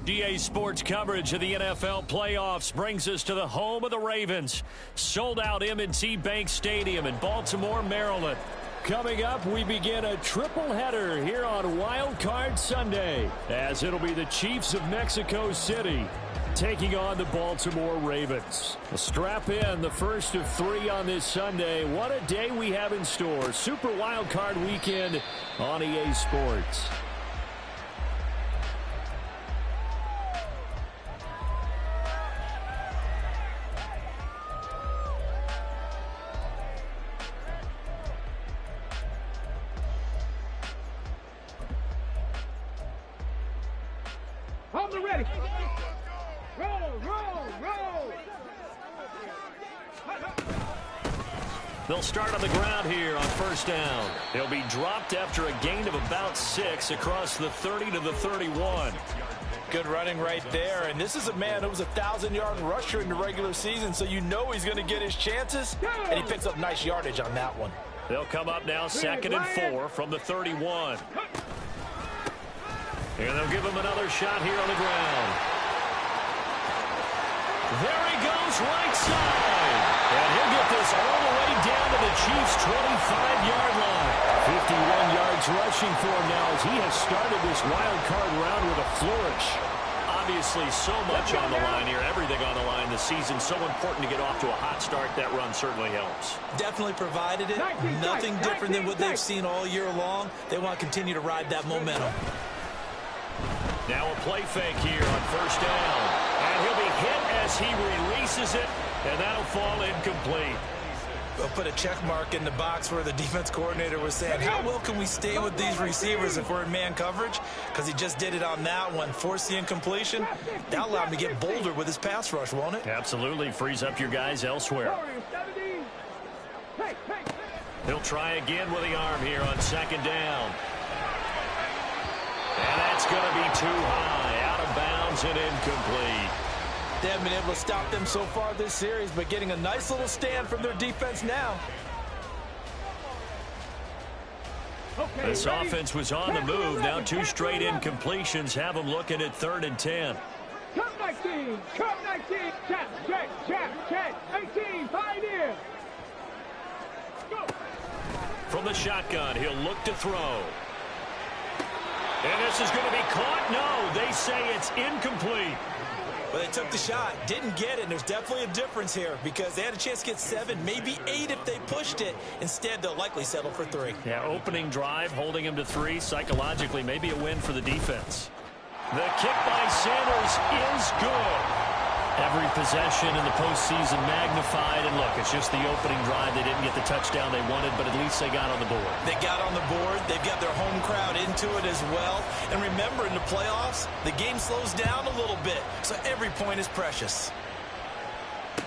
GA Sports coverage of the NFL playoffs brings us to the home of the Ravens. Sold out M&T Bank Stadium in Baltimore, Maryland. Coming up, we begin a triple header here on Wild Card Sunday, as it'll be the Chiefs of Mexico City taking on the Baltimore Ravens. Strap in, the first of 3 on this Sunday. What a day we have in store. Super Wild Card weekend on EA Sports. Hold the ready. Roll. They'll start on the ground here on first down. They'll be dropped after a gain of about 6 across the 30 to the 31. Good running right there. And this is a man who was a 1,000-yard rusher in the regular season, so you know he's going to get his chances. And he picks up nice yardage on that one. They'll come up now 2nd and 4 from the 31. And they'll give him another shot here on the ground. There he goes, right side. And he'll get this all the way down to the Chiefs' 25-yard line. 51 yards rushing for him now as he has started this wild card round with a flourish. Obviously, so much on the line here, everything on the line this season. So important to get off to a hot start. That run certainly helps. Definitely provided it. Nothing different than what they've seen all year long. They want to continue to ride that momentum. Now a play fake here on first down. And he'll be hit as he releases it, and that'll fall incomplete. We'll put a check mark in the box where the defense coordinator was saying, how well can we stay with these receivers if we're in man coverage? Because he just did it on that one. Force the incompletion. That'll allow him to get bolder with his pass rush, won't it? Absolutely. Frees up your guys elsewhere. He'll try again with the arm here on second down. And that's going to be too high, out of bounds and incomplete. They haven't been able to stop them so far this series, but getting a nice little stand from their defense now. This offense was on the move. Now 2 straight incompletions have them looking at 3rd and 10. Come 19, check, 18, pioneer. Go. From the shotgun, he'll look to throw. And this is going to be caught. No, they say it's incomplete. But they took the shot, didn't get it, and there's definitely a difference here because they had a chance to get 7, maybe 8 if they pushed it. Instead, they'll likely settle for 3. Yeah, opening drive, holding him to 3, psychologically, maybe a win for the defense. The kick by Sanders is good. Every possession in the postseason magnified, and look, it's just the opening drive. They didn't get the touchdown they wanted, but at least they got on the board. They got on the board. They've got their home crowd into it as well. And remember, in the playoffs, the game slows down a little bit, so every point is precious.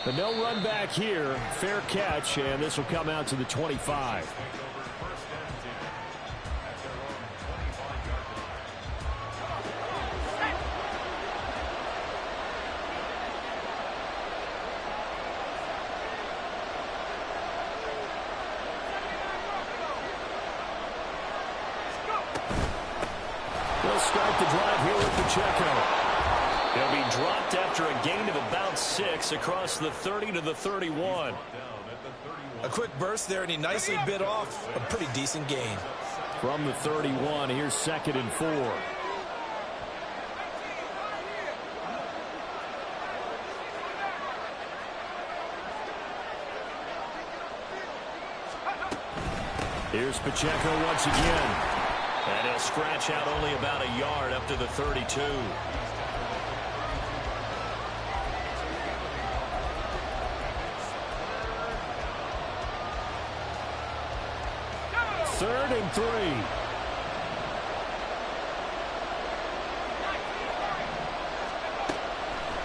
But no run back here. Fair catch, and this will come out to the 25. They'll start the drive here with Pacheco. He'll be dropped after a gain of about 6 across the 30 to the 31. A quick burst there, and he nicely bit off a pretty decent gain. From the 31, here's 2nd and 4. Here's Pacheco once again. And he'll scratch out only about a yard up to the 32. 3rd and 3.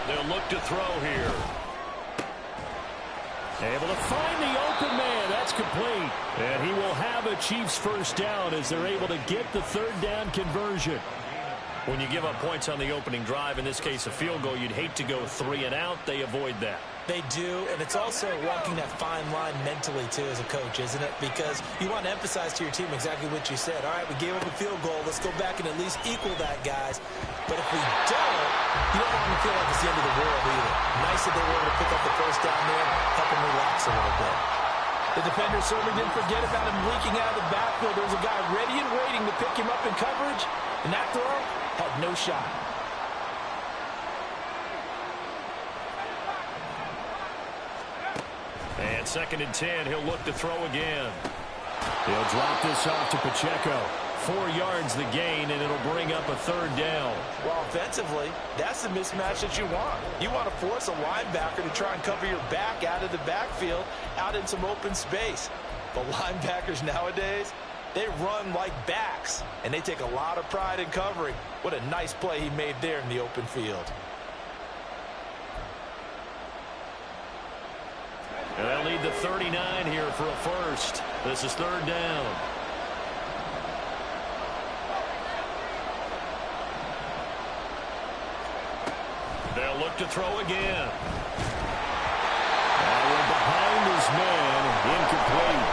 They'll look to throw here. Able to find the open man. That's complete. And he will have a Chiefs first down as they're able to get the 3rd down conversion. When you give up points on the opening drive, in this case a field goal, you'd hate to go 3 and out. They avoid that. They do, and it's also walking that fine line mentally, too, as a coach, isn't it? Because you want to emphasize to your team exactly what you said. All right, we gave up a field goal. Let's go back and at least equal that, guys. But if we don't, don't want him to feel like it's the end of the world either. Nice that they were able to pick up the first down there, help him relax a little bit. The defender certainly didn't forget about him leaking out of the backfield. There was a guy ready and waiting to pick him up in coverage, and that throw had no shot. And 2nd and 10, he'll look to throw again. He'll drop this off to Pacheco. 4 yards the gain, and it'll bring up a 3rd down. Well, offensively, that's the mismatch that you want. You want to force a linebacker to try and cover your back out of the backfield, out in some open space. But linebackers nowadays, they run like backs, and they take a lot of pride in covering. What a nice play he made there in the open field. And they'll need the 39 here for a first. This is 3rd down. They'll look to throw again. That one behind his man, incomplete.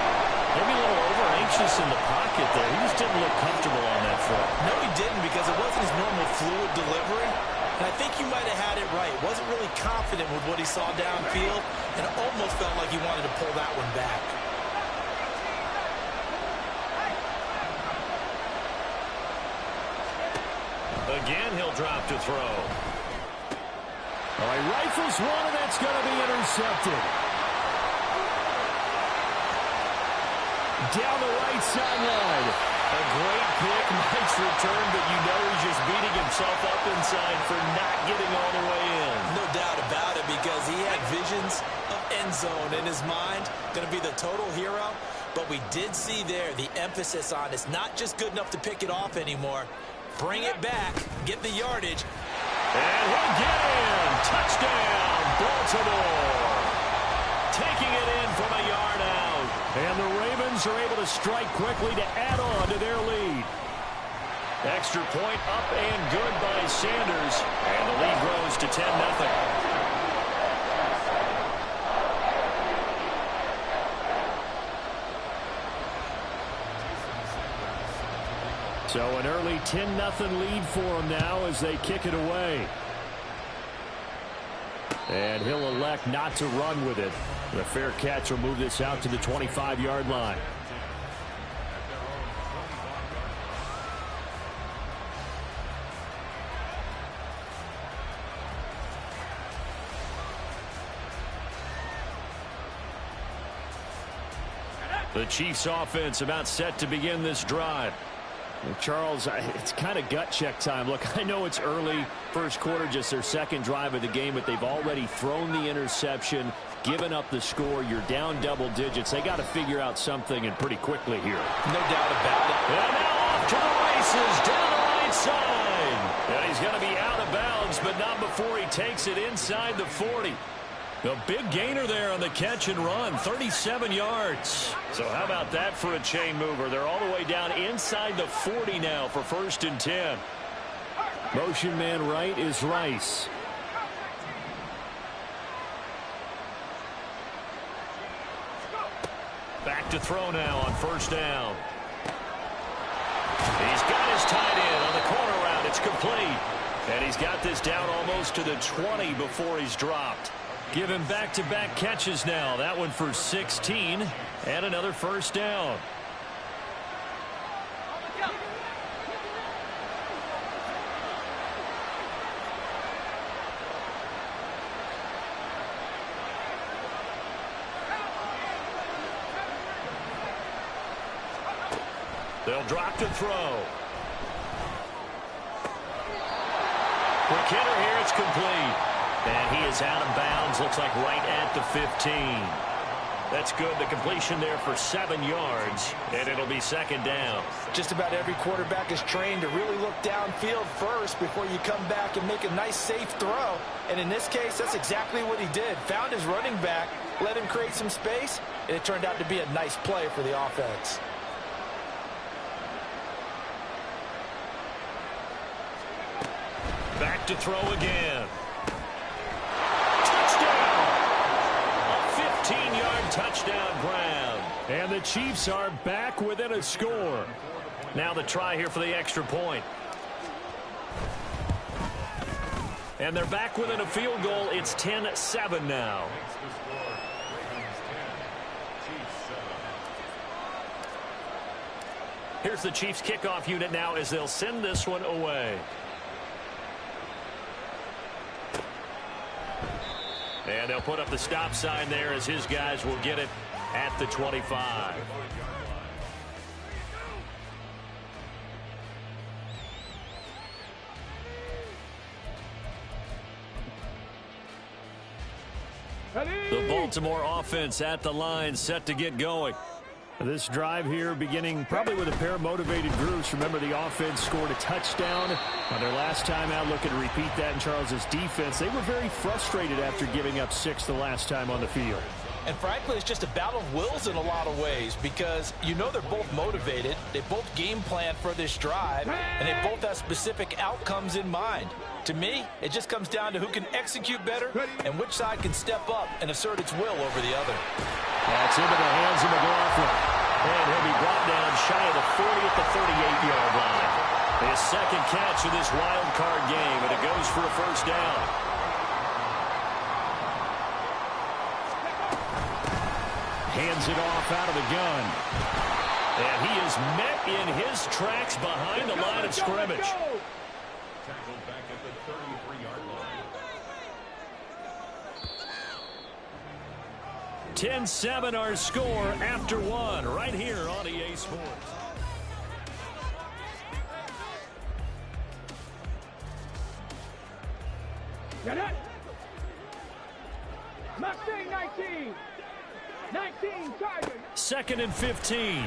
Maybe a little over-anxious in the pocket there. He just didn't look comfortable on that throw. No, he didn't, because it wasn't his normal fluid delivery. And I think you might have had it right. Wasn't really confident with what he saw downfield, and it almost felt like he wanted to pull that one back. Again, he'll drop to throw. All right, rifles one, and that's going to be intercepted. Down the right sideline. A great pick, nice return, but you know he's just beating himself up inside for not getting all the way in. No doubt about it, because he had visions of end zone in his mind. Going to be the total hero. But we did see there the emphasis on it's not just good enough to pick it off anymore. Bring it back, get the yardage. And he'll get in. Touchdown, Baltimore. Taking it in from a yard out. And the Ravens are able to strike quickly to add on to their lead. Extra point up and good by Sanders. And the lead grows to 10-0. So an early 10-0 lead for them now as they kick it away. And he'll elect not to run with it. The fair catch will move this out to the 25-yard line. The Chiefs offense about set to begin this drive. Charles, it's kind of gut check time. Look, I know it's early, first quarter, just their second drive of the game, but they've already thrown the interception, given up the score. You're down double digits. They got to figure out something, and pretty quickly here. No doubt about it. And now off to the races, down the right side. And he's going to be out of bounds, but not before he takes it inside the 40. A big gainer there on the catch and run, 37 yards. So how about that for a chain mover? They're all the way down inside the 40 now for 1st and 10. Motion man right is Rice. Back to throw now on 1st down. He's got his tight end on the corner route. It's complete. And he's got this down almost to the 20 before he's dropped. Give him back-to-back catches now. That one for 16 and another 1st down. They'll drop to throw. Quick hitter here. It's complete. And he is out of bounds, looks like right at the 15. That's good. The completion there for 7 yards, and it'll be 2nd down. Just about every quarterback is trained to really look downfield first before you come back and make a nice, safe throw. And in this case, that's exactly what he did. Found his running back, let him create some space, and it turned out to be a nice play for the offense. Back to throw again. 15-yard touchdown ground. And the Chiefs are back within a score. Now the try here for the extra point. And they're back within a field goal. It's 10-7 now. Here's the Chiefs kickoff unit now as they'll send this one away. And they'll put up the stop sign there as his guys will get it at the 25. The Baltimore offense at the line, set to get going. This drive here beginning probably with a pair of motivated groups. Remember, the offense scored a touchdown on their last time out. Looking to repeat that in Charles's defense. They were very frustrated after giving up 6 the last time on the field. And frankly, it's just a battle of wills in a lot of ways because you know they're both motivated. They both game plan for this drive, and they both have specific outcomes in mind. To me, it just comes down to who can execute better and which side can step up and assert its will over the other. That's into the hands of McLaughlin. And he'll be brought down shy of the 40 at the 38-yard line. His second catch of this wild card game, and it goes for a first down. Hands it off out of the gun. And he is met in his tracks behind the line of scrimmage. Tackled back at the 33-yard line. 10-7 our score after one right here on EA Sports. Get it. Mustang 19. 19 Tigers. 2nd and 15.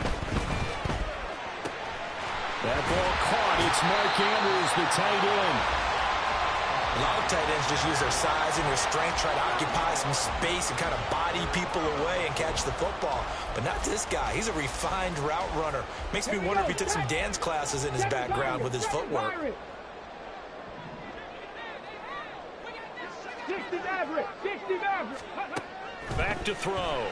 That ball caught. It's Mark Andrews, the tight end. A lot of tight ends just use their size and their strength, try to occupy some space and kind of body people away and catch the football. But not this guy. He's a refined route runner. Makes me wonder if he took some dance classes in his background with his footwork. 60 average. 60 average. Back to throw.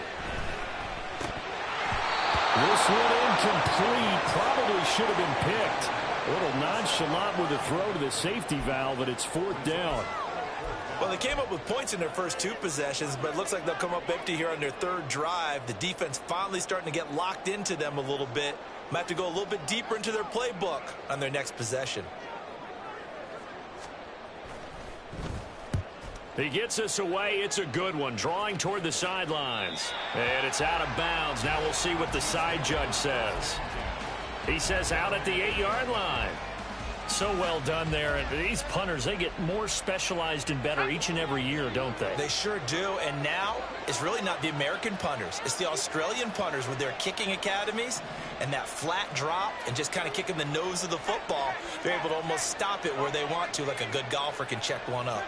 This one incomplete. Probably should have been picked. A little nonchalant with a throw to the safety valve, but it's 4th down. Well, they came up with points in their first 2 possessions, but it looks like they'll come up empty here on their 3rd drive. The defense finally starting to get locked into them a little bit. Might have to go a little bit deeper into their playbook on their next possession. He gets us away. It's a good one. Drawing toward the sidelines. And it's out of bounds. Now we'll see what the side judge says. He says out at the 8-yard line. So well done there. And these punters, they get more specialized and better each and every year, don't they? They sure do. And now it's really not the American punters. It's the Australian punters with their kicking academies and that flat drop and just kind of kicking the nose of the football. They're able to almost stop it where they want to, like a good golfer can check one up.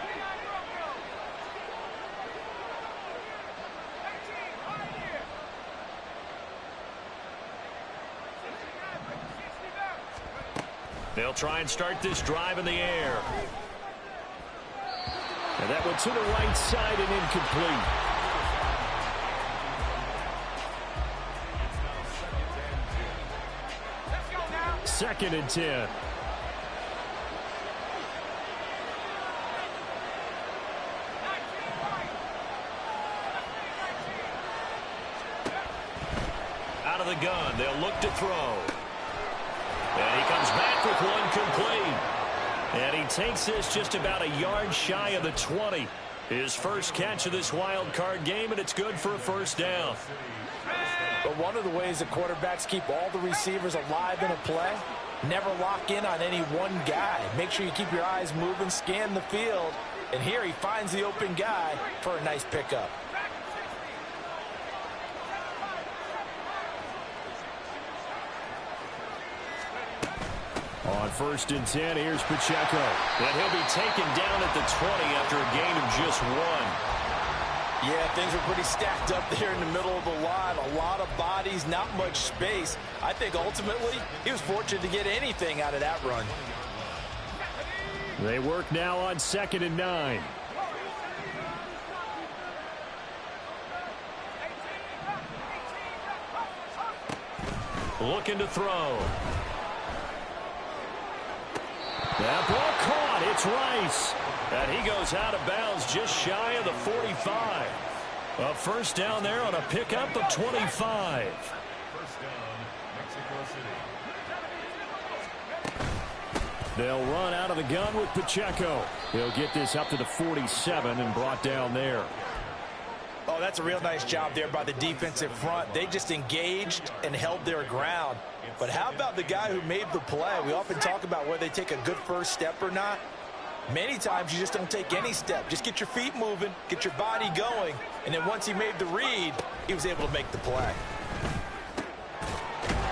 They'll try and start this drive in the air. And that one to the right side and incomplete. Second and 10. Out of the gun, they'll look to throw. And he comes back with one complete. And he takes this just about a yard shy of the 20. His first catch of this wild card game, and it's good for a first down. But one of the ways that quarterbacks keep all the receivers alive in a play, never lock in on any one guy. Make sure you keep your eyes moving, scan the field. And here he finds the open guy for a nice pickup. On 1st and 10, here's Pacheco. And he'll be taken down at the 20 after a gain of just 1. Yeah, things are pretty stacked up there in the middle of the line. A lot of bodies, not much space. I think ultimately he was fortunate to get anything out of that run. They work now on 2nd and 9. Looking to throw. That ball caught. It's Rice. And he goes out of bounds just shy of the 45. A first down there on a pickup of 25. First down, Mexico City. They'll run out of the gun with Pacheco. He'll get this up to the 47 and brought down there. Oh, that's a real nice job there by the defensive front. They just engaged and held their ground. But how about the guy who made the play? We often talk about whether they take a good first step or not. Many times you just don't take any step. Just get your feet moving, get your body going, and then once he made the read, he was able to make the play.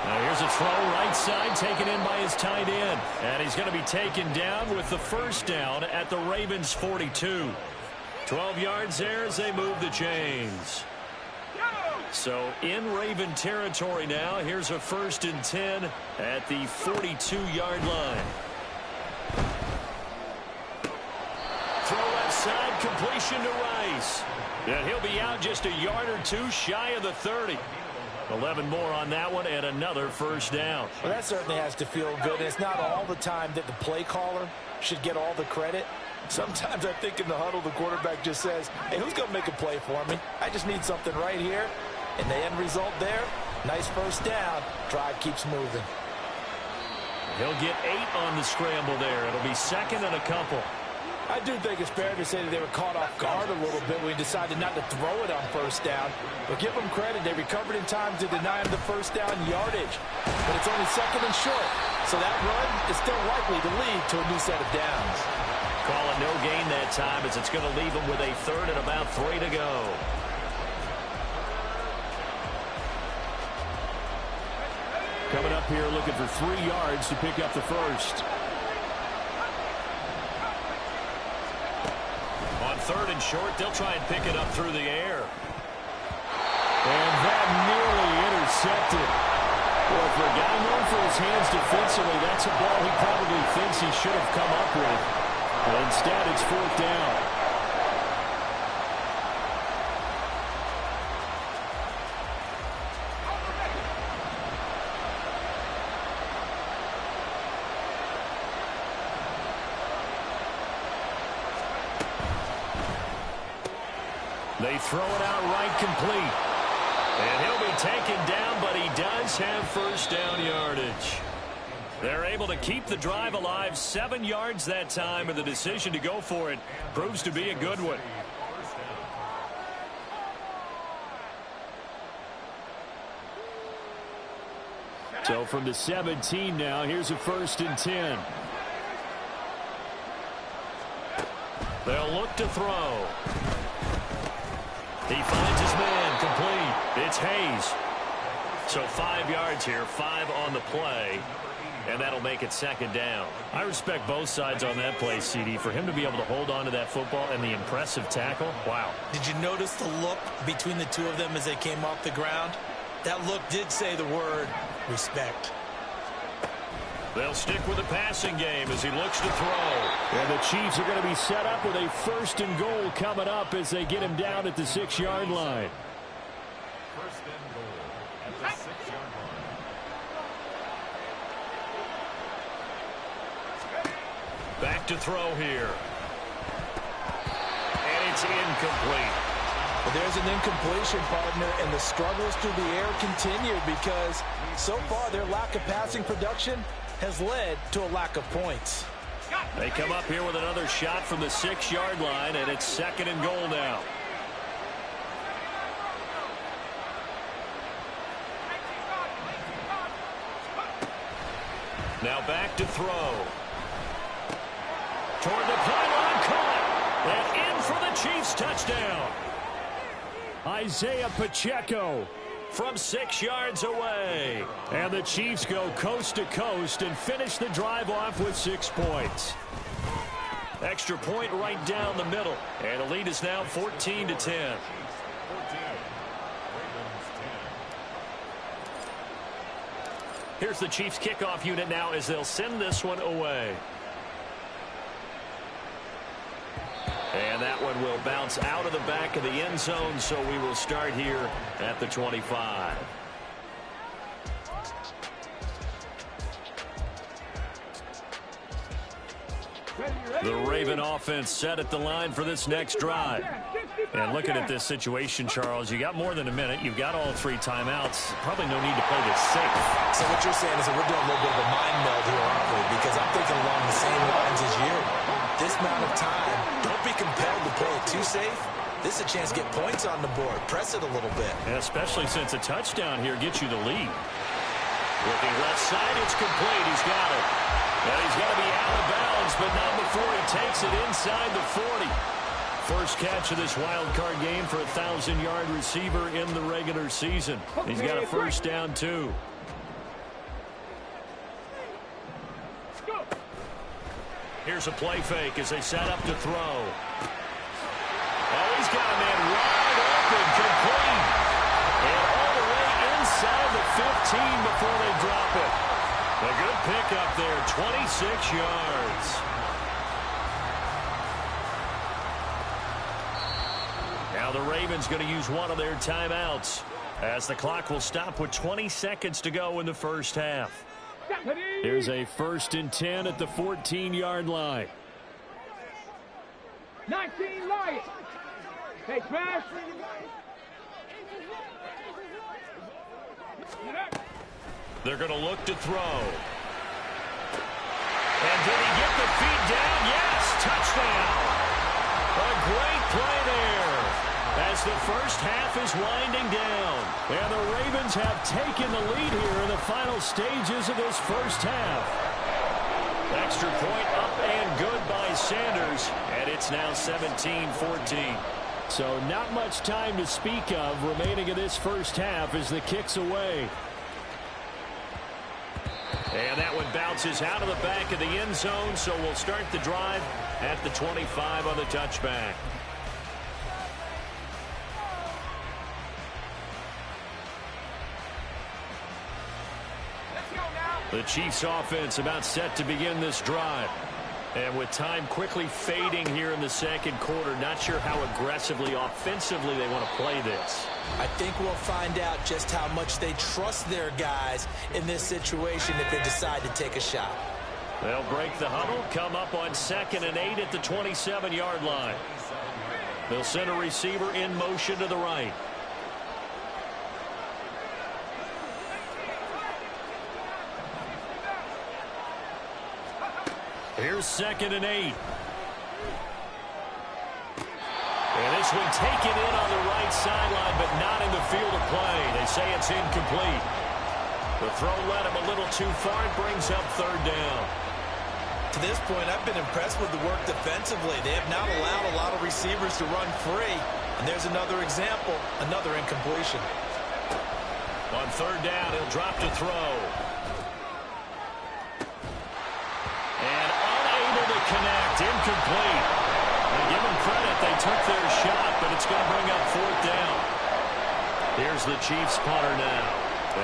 Now here's a throw right side taken in by his tight end. And he's going to be taken down with the first down at the Ravens 42. 12 yards there as they move the chains. So in Raven territory now. Here's a 1st and 10 at the 42-yard line. Throw left side, completion to Rice. And he'll be out just a yard or two shy of the 30. 11 more on that one and another first down. Well, that certainly has to feel good. It's not all the time that the play caller should get all the credit. Sometimes I think in the huddle the quarterback just says, hey, who's going to make a play for me? I just need something right here. And the end result there, nice first down. Drive keeps moving. He'll get 8 on the scramble there. It'll be 2nd and a couple. I do think it's fair to say that they were caught off guard a little bit when he decided not to throw it on first down. But give them credit. They recovered in time to deny him the first down yardage. But it's only 2nd and short. So that run is still likely to lead to a new set of downs. Call it no gain that time as it's going to leave him with a 3rd and about 3 to go. Coming up here looking for 3 yards to pick up the first. On 3rd and short, they'll try and pick it up through the air. And that nearly intercepted. Well, for a guy known for his hands defensively, that's a ball he probably thinks he should have come up with. But instead, it's 4th down. They throw it out right complete. And he'll be taken down, but he does have first down yardage. They're able to keep the drive alive, 7 yards that time, and the decision to go for it proves to be a good one. So from the 17 now, here's a 1st and 10. They'll look to throw. He finds his man complete. It's Hayes. So 5 yards here, 5 on the play. And that'll make it 2nd down. I respect both sides on that play, CD. For him to be able to hold on to that football and the impressive tackle, wow. Did you notice the look between the two of them as they came off the ground? That look did say the word respect. They'll stick with the passing game as he looks to throw. And the Chiefs are going to be set up with a 1st and goal coming up as they get him down at the 6-yard line. 1st and goal at the 6-yard line. Back to throw here. And it's incomplete. Well, there's an incompletion, partner, and the struggles through the air continue because so far their lack of passing production has led to a lack of points. They come up here with another shot from the 6-yard line, and it's 2nd and goal now. Now back to throw. Toward the pylon, caught. And in for the Chiefs touchdown. Isaiah Pacheco from 6 yards away. And the Chiefs go coast to coast and finish the drive off with 6 points. Extra point right down the middle. And the lead is now 14-10. Here's the Chiefs kickoff unit now as they'll send this one away. And that one will bounce out of the back of the end zone, so we will start here at the 25. The Raven offense set at the line for this next drive. And looking at this situation, Charles, you got more than a minute. You've got all 3 timeouts. Probably no need to play this safe. So what you're saying is that we're doing a little bit of a mind meld here, aren't we? Because I'm thinking along the same lines as you. This amount of time, don't be compelled to play it too safe. This is a chance to get points on the board. Press it a little bit. And especially since a touchdown here gets you the lead. Looking left side, it's complete. He's got it. And he's going to be out of bounds, but not before he takes it inside the 40. First catch of this wild card game for a 1,000-yard receiver in the regular season. He's got a first down, too. Here's a play fake as they set up to throw. Oh, he's got a man wide open, complete. And all the way inside the 15 before they drop it. A good pickup there, 26 yards. Now the Ravens going to use one of their timeouts as the clock will stop with 20 seconds to go in the first half. Here's a 1st and 10 at the 14-yard line. 19 Lions. Hey, smash. They're going to look to throw. And did he get the feet down? Yes, touchdown. A great play there as the first half is winding down. And the Ravens have taken the lead here in the final stages of this first half. Extra point up and good by Sanders. And it's now 17-14. So not much time to speak of remaining in this first half as the kick's away. And that one bounces out of the back of the end zone, so we'll start the drive at the 25 on the touchback. The Chiefs offense about set to begin this drive. And with time quickly fading here in the second quarter, not sure how aggressively, offensively they want to play this. I think we'll find out just how much they trust their guys in this situation if they decide to take a shot. They'll break the huddle, come up on 2nd and 8 at the 27-yard line. They'll send a receiver in motion to the right. Here's 2nd and 8. And this one taken in on the right sideline, but not in the field of play. They say it's incomplete. The throw led him a little too far. It brings up 3rd down. To this point, I've been impressed with the work defensively. They have not allowed a lot of receivers to run free. And there's another example, another incompletion. On 3rd down, he'll drop to throw. And unable to connect, incomplete. Give them credit, they took their shot, but it's going to bring up 4th down. Here's the Chiefs punter now,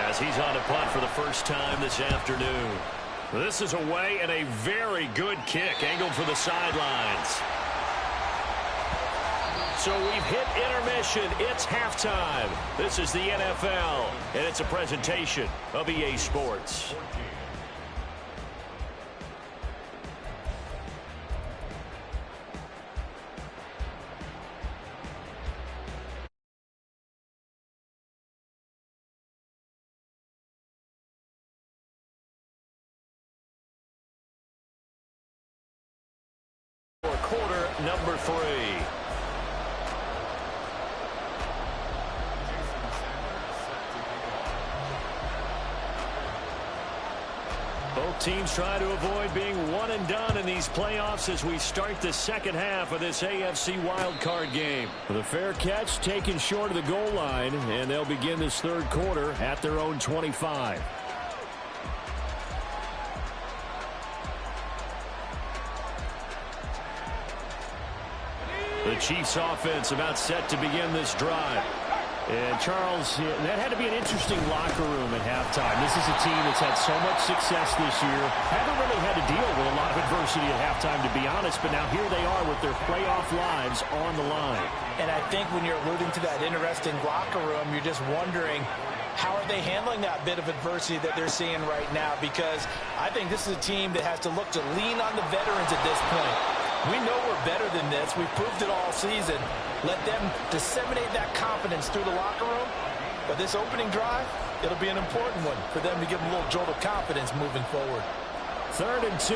as he's on a punt for the first time this afternoon. This is away and a very good kick, angled for the sidelines. So we've hit intermission. It's halftime. This is the NFL, and it's a presentation of EA Sports. For quarter number 3. Both teams try to avoid being one and done in these playoffs as we start the second half of this AFC wildcard game. The fair catch taken short of the goal line, and they'll begin this third quarter at their own 25. The Chiefs offense about set to begin this drive. And Charles, that had to be an interesting locker room at halftime. This is a team that's had so much success this year. Haven't really had to deal with a lot of adversity at halftime, to be honest. But now here they are with their playoff lives on the line. And I think when you're alluding to that interesting locker room, you're just wondering, how are they handling that bit of adversity that they're seeing right now? Because I think this is a team that has to look to lean on the veterans at this point. We know we're better than this. We've proved it all season. Let them disseminate that confidence through the locker room. But this opening drive, it'll be an important one for them to give them a little jolt of confidence moving forward. 3rd and 2.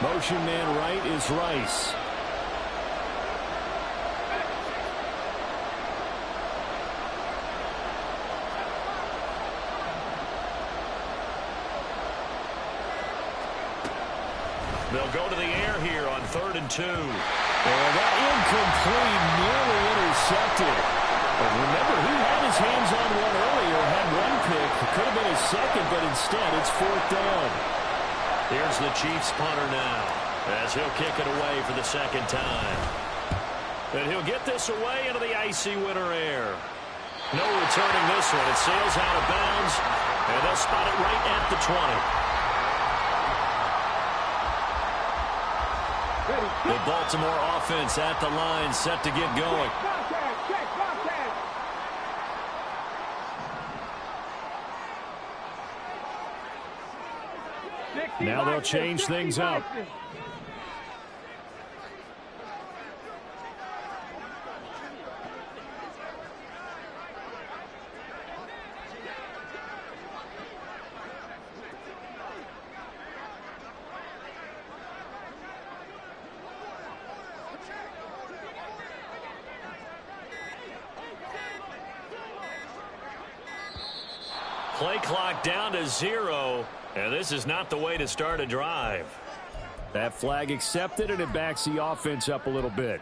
Motion man right is Rice. They'll go to the air here on 3rd and 2. And that incomplete, nearly intercepted. But remember, he had his hands on one earlier, had one pick. It could have been his second, but instead it's 4th down. Here's the Chiefs punter now, as he'll kick it away for the second time. And he'll get this away into the icy winter air. No returning this one. It sails out of bounds, and they'll spot it right at the 20. The Baltimore offense at the line, set to get going. Now they'll change things up. Play clock down to 0, and this is not the way to start a drive. That flag accepted, and it backs the offense up a little bit.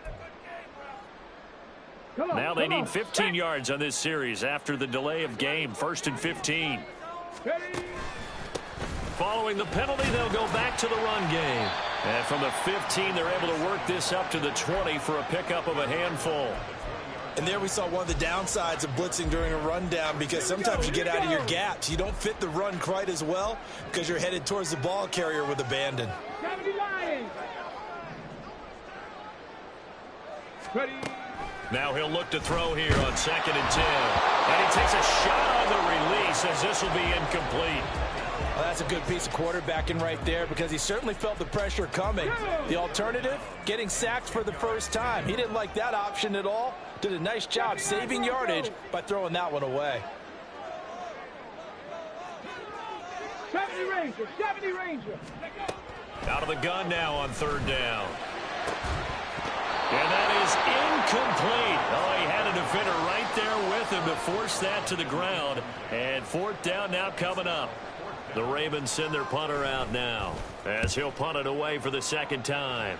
Now they need 15 yards on this series after the delay of game. 1st and 15. Following the penalty, they'll go back to the run game. And from the 15, they're able to work this up to the 20 for a pickup of a handful. And there we saw one of the downsides of blitzing during a rundown, because sometimes you get out of your gaps. You don't fit the run quite as well because you're headed towards the ball carrier with abandon. Now he'll look to throw here on 2nd and 10. And he takes a shot on the release as this will be incomplete. Well, that's a good piece of quarterbacking right there, because he certainly felt the pressure coming. The alternative, getting sacked for the first time. He didn't like that option at all. Did a nice job saving yardage by throwing that one away. 70 Ranger, 70 Ranger. Out of the gun now on 3rd down. And that is incomplete. Oh, he had a defender right there with him to force that to the ground. And 4th down now coming up. The Ravens send their punter out now, as he'll punt it away for the 2nd time.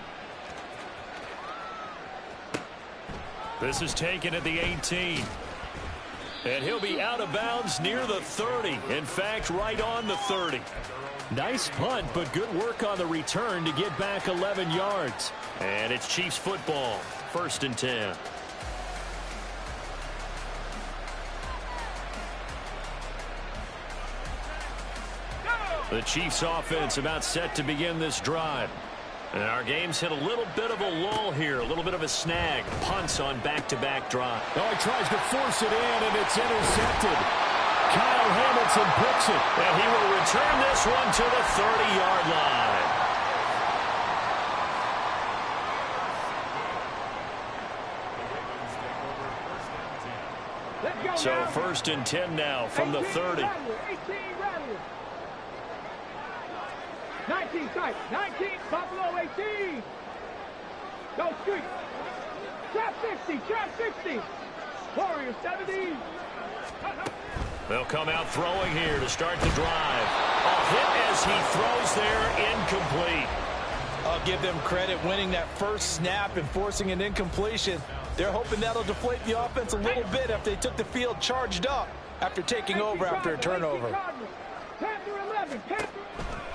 This is taken at the 18. And he'll be out of bounds near the 30. In fact, right on the 30. Nice punt, but good work on the return to get back 11 yards. And it's Chiefs football, 1st and 10. The Chiefs offense about set to begin this drive. And our game's hit a little bit of a lull here, a little bit of a snag. Punts on back-to-back drive. Oh, he tries to force it in, and it's intercepted. Kyle Hamilton picks it. And he will return this one to the 30-yard line. So 1st and 10 now from the 30. 19 tight, 19, Buffalo 18. Go street. Trap 60, trap 60. Warriors 70. They'll come out throwing here to start the drive. A hit as he throws there, incomplete. I'll give them credit winning that first snap and forcing an incompletion. They're hoping that'll deflate the offense a little bit if they took the field charged up after taking over after a turnover.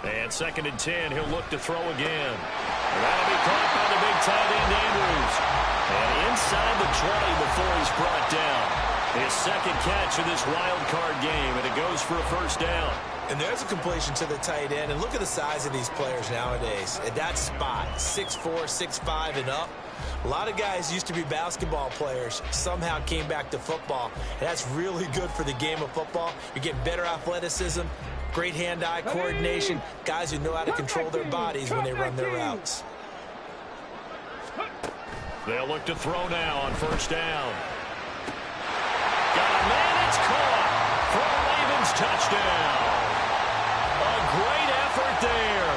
And 2nd and 10, he'll look to throw again. And that'll be caught by the big tight end, Andrews. And inside the 20 before he's brought down. His 2nd catch of this wild card game, and it goes for a 1st down. And there's a completion to the tight end. And look at the size of these players nowadays. At that spot, 6'4", 6'5", and up. A lot of guys used to be basketball players, somehow came back to football. And that's really good for the game of football. You're getting better athleticism, Great hand-eye coordination. Guys who know how to control their bodies when they run their routes. They'll look to throw now on first down. Got a man, it's caught for a Ravens touchdown. A great effort there.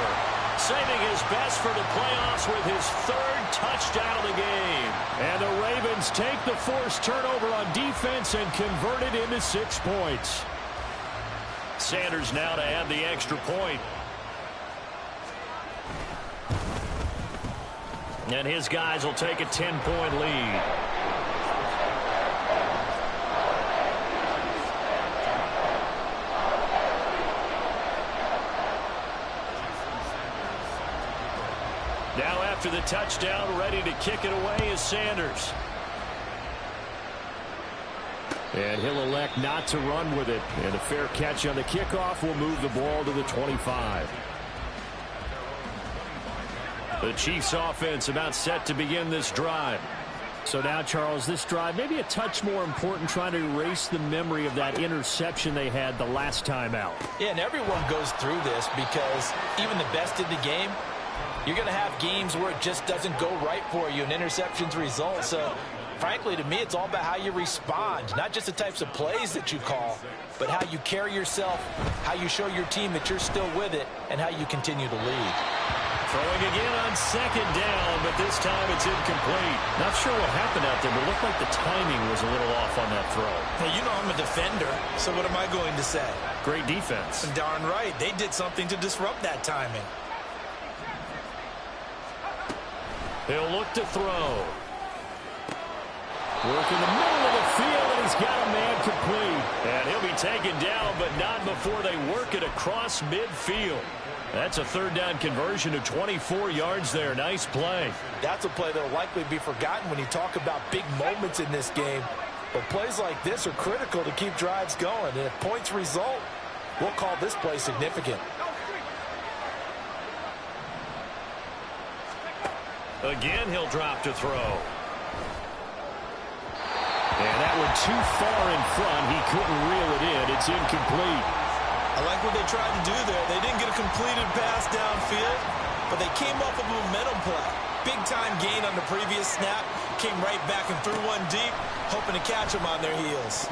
Saving his best for the playoffs with his third touchdown of the game. And the Ravens take the forced turnover on defense and convert it into 6 points. Sanders now to add the extra point. And his guys will take a 10-point lead. Now after the touchdown, ready to kick it away is Sanders. And he'll elect not to run with it. And a fair catch on the kickoff will move the ball to the 25. The Chiefs offense about set to begin this drive. So now, Charles, this drive maybe a touch more important, trying to erase the memory of that interception they had the last time out. Yeah, and everyone goes through this because even the best in the game, you're going to have games where it just doesn't go right for you and interceptions result. So, frankly, to me, it's all about how you respond, not just the types of plays that you call, but how you carry yourself, how you show your team that you're still with it, and how you continue to lead. Throwing again on second down, but this time it's incomplete. Not sure what happened out there, but it looked like the timing was a little off on that throw. Well, you know I'm a defender, so what am I going to say? Great defense. Darn right. They did something to disrupt that timing. He'll look to throw. Work in the middle of the field, and he's got a man complete. And he'll be taken down, but not before they work it across midfield. That's a third down conversion of 24 yards there. Nice play. That's a play that will likely be forgotten when you talk about big moments in this game. But plays like this are critical to keep drives going. And if points result, we'll call this play significant. Again, he'll drop to throw. And that one too far in front. He couldn't reel it in. It's incomplete. I like what they tried to do there. They didn't get a completed pass downfield, but they came up with a momentum play. Big-time gain on the previous snap. Came right back and threw one deep, hoping to catch them on their heels.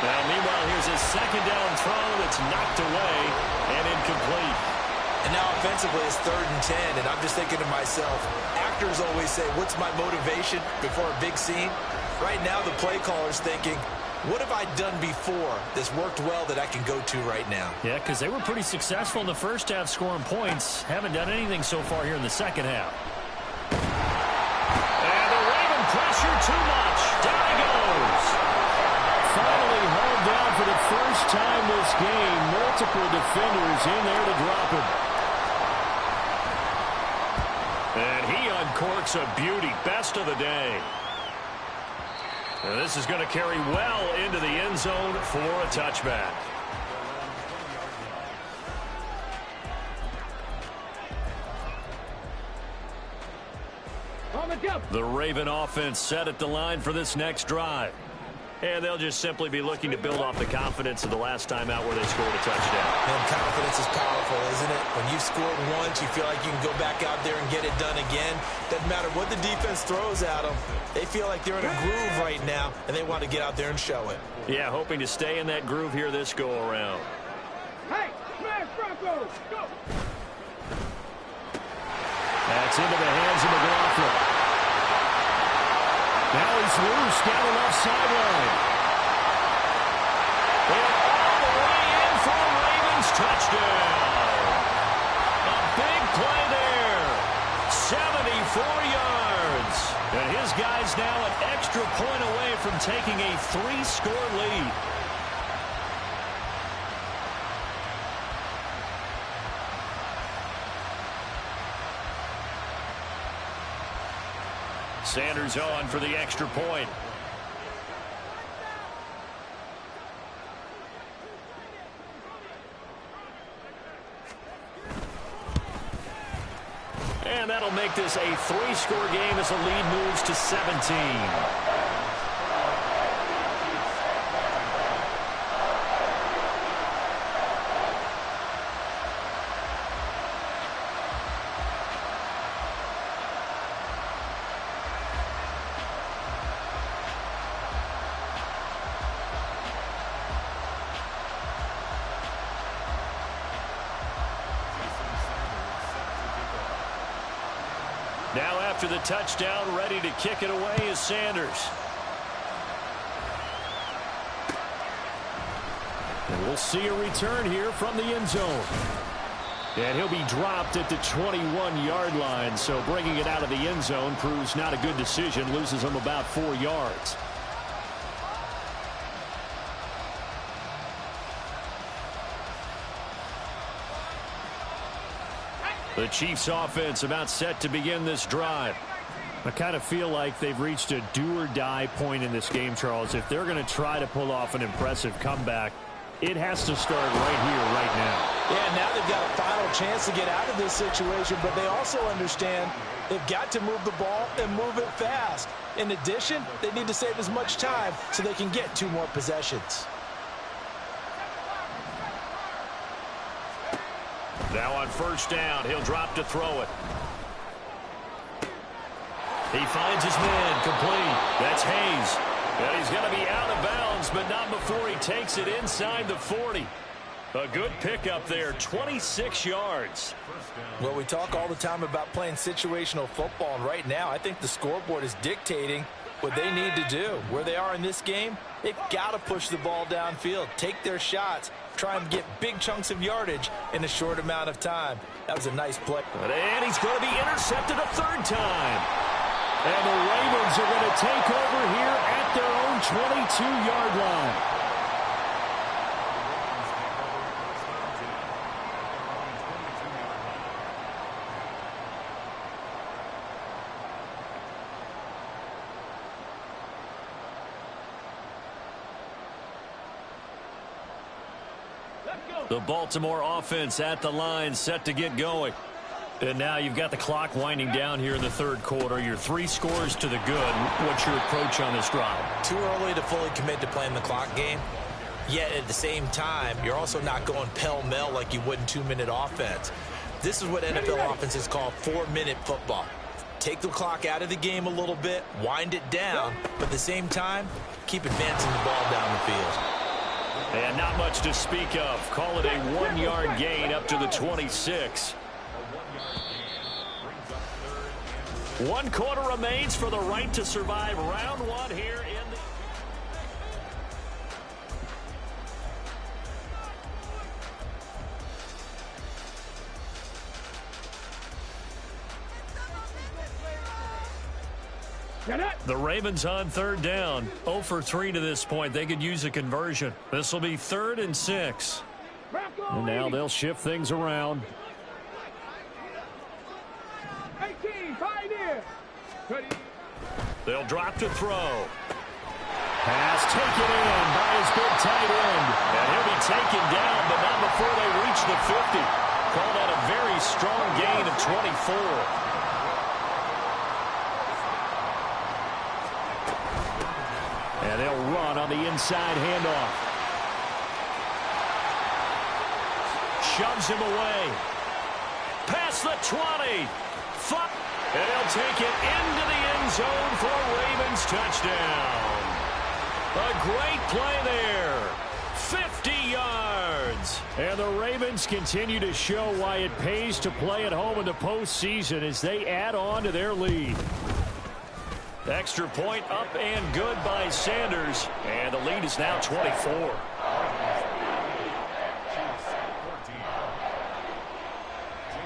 Now, meanwhile, here's his second down throw that's knocked away and incomplete. And now offensively it's 3rd and 10, and I'm just thinking to myself, actors always say, what's my motivation before a big scene? Right now the play caller's thinking, what have I done before that's worked well that I can go to right now? Yeah, because they were pretty successful in the first half scoring points. Haven't done anything so far here in the second half. And the Raven pressure too much. Down he goes. Finally hauled down for the first time this game. Multiple defenders in there to drop him. And he uncorks a beauty. Best of the day. And this is going to carry well into the end zone for a touchback. The Raven offense set at the line for this next drive. And they'll just simply be looking to build off the confidence of the last time out where they scored a touchdown. And confidence is powerful, isn't it? When you've scored once, you feel like you can go back out there and get it done again. Doesn't matter what the defense throws at them. They feel like they're in a groove right now, and they want to get out there and show it. Yeah, hoping to stay in that groove here this go-around. Hey, smash Broncos! Go! That's into the hands of McLaughlin. Now he's loose down the left sideline. And all the way in for a Ravens touchdown. A big play there. 74 yards. And his guys now an extra point away from taking a 3-score lead. Sanders on for the extra point. And that'll make this a 3-score game as the lead moves to 17. Now after the touchdown, ready to kick it away is Sanders. And we'll see a return here from the end zone. And he'll be dropped at the 21-yard line, so bringing it out of the end zone proves not a good decision, loses him about 4 yards. The Chiefs offense about set to begin this drive. I kind of feel like they've reached a do-or-die point in this game, Charles. If they're going to try to pull off an impressive comeback, it has to start right here, right now. Yeah, now they've got a final chance to get out of this situation, but they also understand they've got to move the ball and move it fast. In addition, they need to save as much time so they can get 2 more possessions. Now on first down, he'll drop to throw it. He finds his man, complete. That's Hayes. And he's going to be out of bounds, but not before he takes it inside the 40. A good pickup there, 26 yards. Well, we talk all the time about playing situational football, and right now I think the scoreboard is dictating what they need to do. Where they are in this game, they've got to push the ball downfield, take their shots, try and get big chunks of yardage in a short amount of time. That was a nice play. And he's going to be intercepted a 3rd time. And the Ravens are going to take over here at their own 22-yard line. The Baltimore offense at the line, set to get going. And now you've got the clock winding down here in the 3rd quarter. You're 3 scores to the good. What's your approach on this drive? Too early to fully commit to playing the clock game. Yet at the same time, you're also not going pell-mell like you would in 2-minute offense. This is what NFL offenses call 4-minute football. Take the clock out of the game a little bit, wind it down, but at the same time, keep advancing the ball down the field. And not much to speak of. Call it a 1-yard gain up to the 26. 1 quarter remains for the right to survive round 1 here in the... The Ravens on 3rd down. 0 for 3 to this point. They could use a conversion. This will be 3rd and 6. And now they'll shift things around. 18, pioneer. They'll drop to throw. Pass taken in by his big tight end. And he'll be taken down, but not before they reach the 50. Call that a very strong gain of 24. And they'll run on the inside handoff. Shoves him away. Past the 20. And he'll take it into the end zone for a Ravens touchdown. A great play there. 50 yards. And the Ravens continue to show why it pays to play at home in the postseason as they add on to their lead. Extra point up and good by Sanders. And the lead is now 24.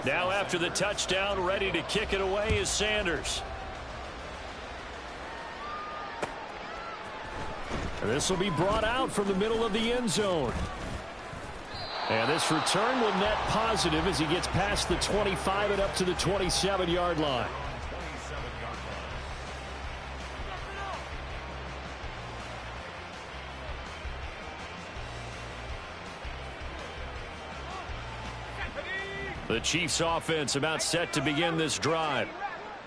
Now after the touchdown, ready to kick it away is Sanders. And this will be brought out from the middle of the end zone. And this return will net positive as he gets past the 25 and up to the 27-yard line. The Chiefs offense about set to begin this drive.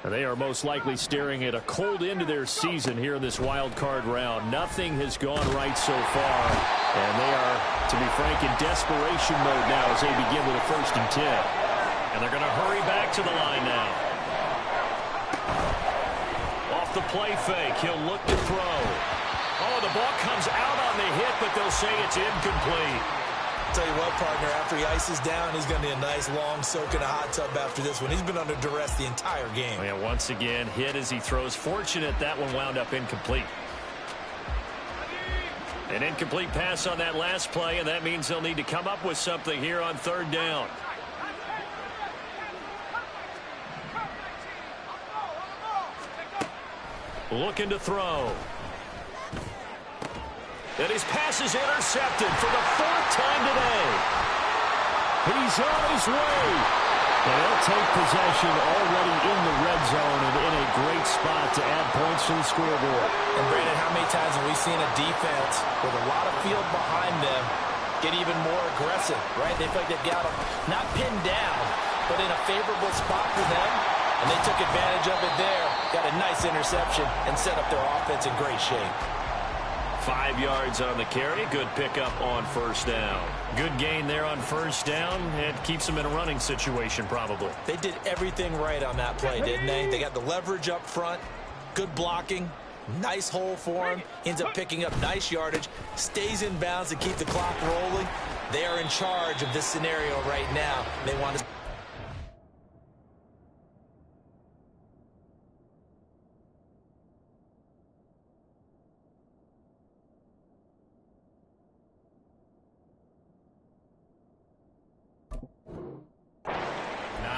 And they are most likely staring at a cold end to their season here in this wild card round. Nothing has gone right so far. And they are, to be frank, in desperation mode now as they begin with a 1st and 10. And they're going to hurry back to the line now. Off the play fake, he'll look to throw. Oh, the ball comes out on the hit, but they'll say it's incomplete. tell you what, partner, after he ices down, he's going to need a nice long soak in a hot tub after this one. He's been under duress the entire game. Yeah, once again, hit as he throws. Fortunate that one wound up incomplete. An incomplete pass on that last play, and that means they'll need to come up with something here on third down. Looking to throw. And his pass is intercepted for the fourth time today. He's on his way. And he'll take possession already in the red zone and in a great spot to add points to the scoreboard. And Brandon, how many times have we seen a defense with a lot of field behind them get even more aggressive, right? They feel like they've got them not pinned down, but in a favorable spot for them. And they took advantage of it there. Got a nice interception and set up their offense in great shape. 5 yards on the carry. Good pickup on first down. Good gain there on first down. It keeps them in a running situation probably. They did everything right on that play, didn't they? They got the leverage up front. Good blocking. Nice hole for him. Ends up picking up nice yardage. Stays in bounds to keep the clock rolling. They are in charge of this scenario right now. They want to...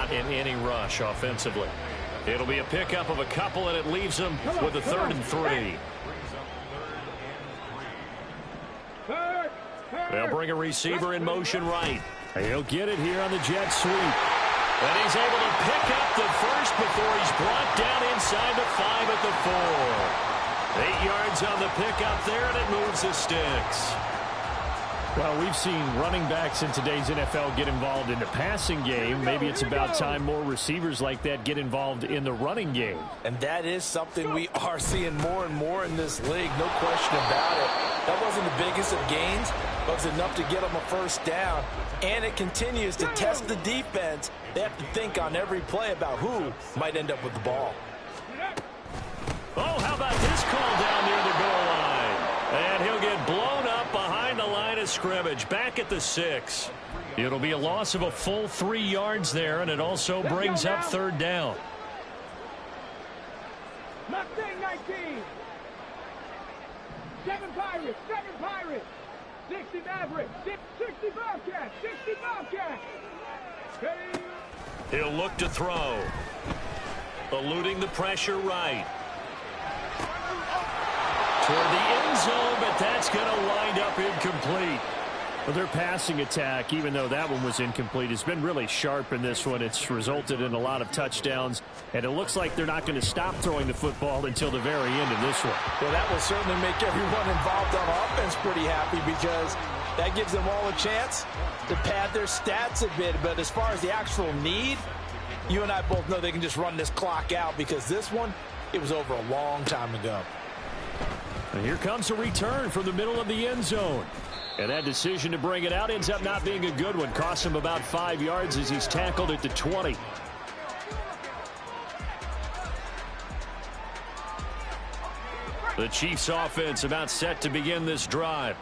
in any rush offensively. It'll be a pickup of a couple, and it leaves them with a 3rd and 3. They'll bring a receiver in motion right. He'll get it here on the jet sweep. And he's able to pick up the first before he's brought down inside the 5 at the 4. 8 yards on the pickup there, and it moves the sticks. Well, we've seen running backs in today's NFL get involved in the passing game. Maybe it's about time more receivers like that get involved in the running game. And that is something we are seeing more and more in this league, no question about it. That wasn't the biggest of gains, but it was enough to get them a first down. And it continues to test the defense. They have to think on every play about who might end up with the ball. Oh, how about this call down near the goal line? And he'll get blown up behind the line of scrimmage, back at the 6. It'll be a loss of a full 3 yards there, and it also brings up third down. Mustang 19. 7 Pirates, 7 Pirates. 60 Mavericks, 60 Bobcats, 60 Bobcats. Hey. He'll look to throw. Eluding the pressure right. Toward the end zone, but that's going to wind up incomplete. Well, their passing attack, even though that one was incomplete, has been really sharp in this one. It's resulted in a lot of touchdowns, and it looks like they're not going to stop throwing the football until the very end of this one. Well, that will certainly make everyone involved on offense pretty happy because that gives them all a chance to pad their stats a bit. But as far as the actual need, you and I both know they can just run this clock out because this one, it was over a long time ago. And here comes a return from the middle of the end zone. And that decision to bring it out ends up not being a good one. Costs him about 5 yards as he's tackled at the 20. The Chiefs offense about set to begin this drive.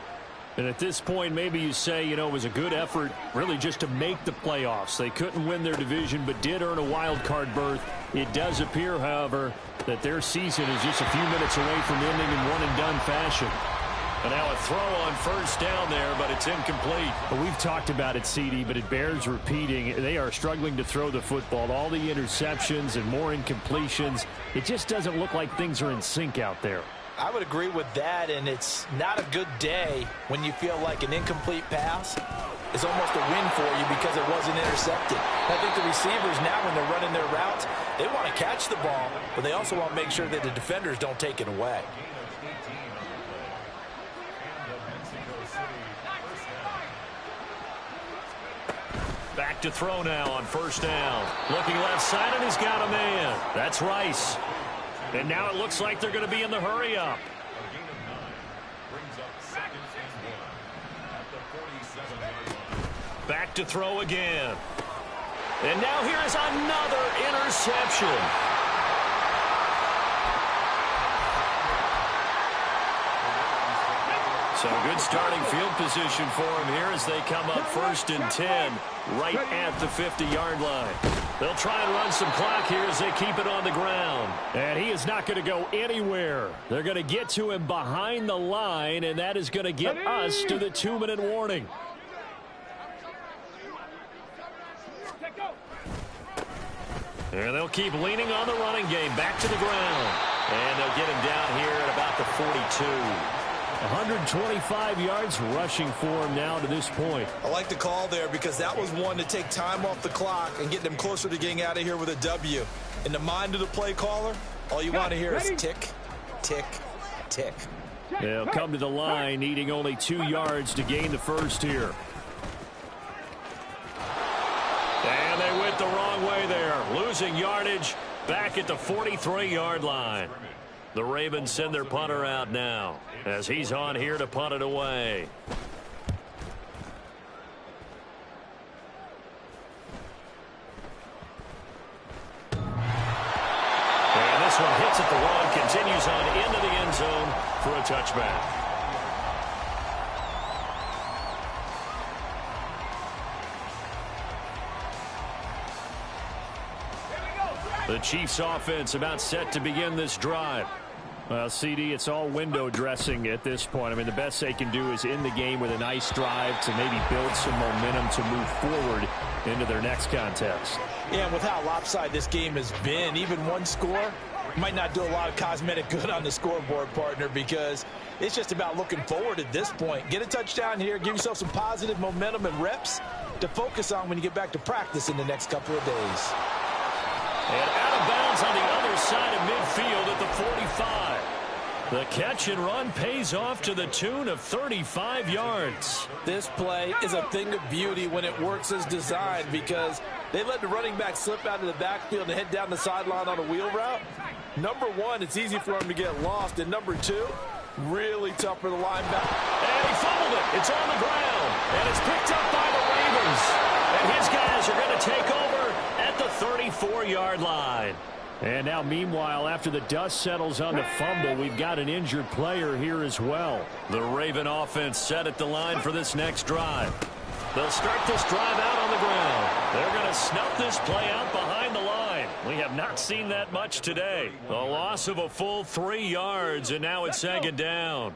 And at this point, maybe you say, you know, it was a good effort really just to make the playoffs. They couldn't win their division but did earn a wild card berth. It does appear, however, that their season is just a few minutes away from ending in one-and-done fashion. And now a throw on first down there, but it's incomplete. Well, we've talked about it, CD, but it bears repeating. They are struggling to throw the football. All the interceptions and more incompletions. It just doesn't look like things are in sync out there. I would agree with that, and it's not a good day when you feel like an incomplete pass is almost a win for you because it wasn't intercepted. I think the receivers now, when they're running their routes, they want to catch the ball, but they also want to make sure that the defenders don't take it away. Back to throw now on first down. Looking left side, and he's got a man. That's Rice. And now it looks like they're going to be in the hurry-up. Back to throw again. And now here is another interception. So good starting field position for him here as they come up 1st and 10 right at the 50-yard line. They'll try and run some clock here as they keep it on the ground. And he is not going to go anywhere. They're going to get to him behind the line, and that is going to get us to the 2-minute warning. And they'll keep leaning on the running game. Back to the ground. And they'll get him down here at about the 42. 125 yards rushing for him now to this point. I like the call there because that was one to take time off the clock and get them closer to getting out of here with a W. In the mind of the play caller, all you want to hear is tick, tick, tick. They'll come to the line needing only 2 yards to gain the first here. And they went the wrong way there. Losing yardage back at the 43-yard line. The Ravens send their punter out now as he's on here to punt it away. And this one hits at the one, continues on into the end zone for a touchback. The Chiefs offense about set to begin this drive. Well, CD, it's all window dressing at this point. I mean, the best they can do is end the game with a nice drive to maybe build some momentum to move forward into their next contest. Yeah, and with how lopsided this game has been, even one score might not do a lot of cosmetic good on the scoreboard, partner, because it's just about looking forward at this point. Get a touchdown here, give yourself some positive momentum and reps to focus on when you get back to practice in the next couple of days. And out of bounds on the other side of midfield at the 45. The catch and run pays off to the tune of 35 yards. This play is a thing of beauty when it works as designed because they let the running back slip out of the backfield and head down the sideline on a wheel route. Number one, it's easy for him to get lost. And number two, really tough for the linebacker. And he fumbled it. It's on the ground. And it's picked up by the Ravens. And his guys are going to take over at the 34-yard line. And now, meanwhile, after the dust settles on the fumble, we've got an injured player here as well. The Raven offense set at the line for this next drive. They'll start this drive out on the ground. They're going to snuff this play out behind the line. We have not seen that much today. A loss of a full 3 yards, and now it's second down.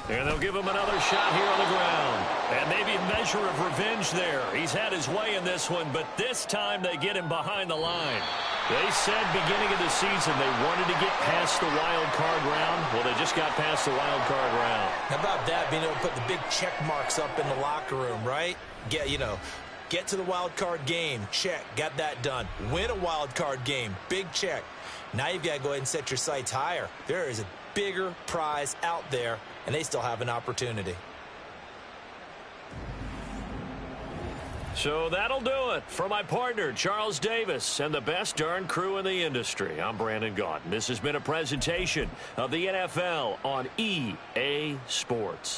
And they'll give him another shot here on the ground. And maybe a measure of revenge there. He's had his way in this one, but this time they get him behind the line. They said beginning of the season they wanted to get past the wild card round. Well, they just got past the wild card round. How about that, being able to put the big check marks up in the locker room, right? Get to the wild card game, check, got that done. Win a wild card game, big check. Now you've got to go ahead and set your sights higher. There is a bigger prize out there, and they still have an opportunity. So that'll do it for my partner, Charles Davis, and the best darn crew in the industry. I'm Brandon Gaudin. This has been a presentation of the NFL on EA Sports.